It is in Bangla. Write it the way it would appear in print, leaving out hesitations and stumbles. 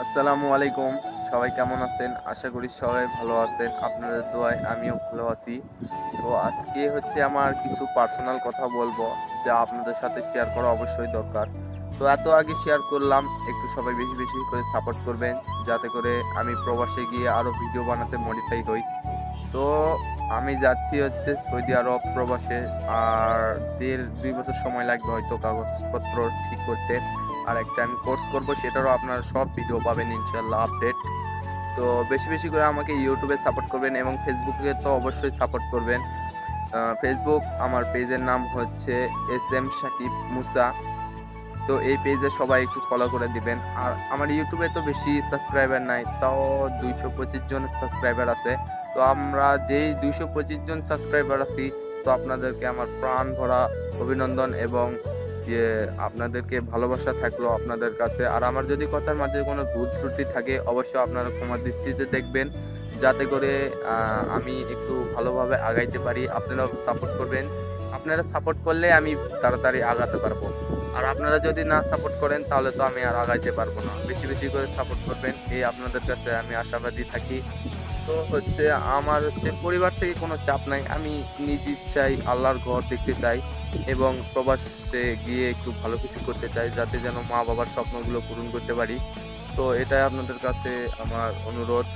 আসসালামু আলাইকুম। সবাই কেমন আছেন? আশা করি সবাই ভালো আছেন। আপনাদের দোয়ায় আমিও ভালো আছি। তো আজকে হচ্ছে আমার কিছু পার্সোনাল কথা বলবো, যা আপনাদের সাথে শেয়ার করা অবশ্যই দরকার। তো এত আগে শেয়ার করলাম, একটু সবাই বেশি, বেশি করে সাপোর্ট করবেন, যাতে করে আমি প্রবাসে গিয়ে আরো ভিডিও বানাতে মডিফাই হই। তো আমি যাচ্ছি হচ্ছে সৌদি আরব প্রবাসে। আর ১.৫-২ বছর সময় লাগবে হয়তো কাগজপত্র ঠিক করতে। আর একটা আমি কোর্স করব, সেটারও আপনারা সব ভিডিও পাবেন ইনশাআল্লাহ আপডেট। তো বেশি, বেশি করে আমাকে YouTube এ সাপোর্ট করবেন এবং Facebook এ তো অবশ্যই সাপোর্ট করবেন। Facebook আমার পেজের নাম হচ্ছে এসএম সাকিব মুসা। তো এই পেজে সবাই একটু ফলো করে দিবেন। আর আমার YouTube এ তো বেশি সাবস্ক্রাইবার নাই। তাও ২২৫ জন সাবস্ক্রাইবার আছে। তো আমরা যেই ২২৫ জন সাবস্ক্রাইবার আছি, তো আপনাদেরকে আমার প্রাণ ভরা অভিনন্দন এবং যে আপনাদেরকে ভালোবাসা থাকলো আপনাদের কাছে। আর আমার যদি কথার মাঝে কোনো ভুল ত্রুটি থাকে, অবশ্যই আপনারা ক্ষমার দৃষ্টিতে দেখবেন। যাতে করে আমি একটু ভালোভাবে আগাইতে পারি। আপনারাও সাপোর্ট করবেন। আপনারা সাপোর্ট করলে আমি তাড়াতাড়ি আগাতে পারবো। আর আপনারা যদি না সাপোর্ট করেন তাহলে তো আমি আর আগাইতে পারবো না। বেশি, বেশি করে সাপোর্ট করবেন, এই আপনাদের কাছে আমি আশাবাদী থাকি। তো হচ্ছে আমার হচ্ছে পরিবার থেকে কোনো চাপ নাই। আমি নিজ ইচ্ছায় আল্লাহর ঘর দেখতে চাই এবং প্রবাসে গিয়ে একটু ভালো কিছু করতে চাই, যাতে যেন মা-বাবার স্বপ্নগুলো পূরণ করতে পারি। তো এটাই আপনাদের কাছে আমার অনুরোধ।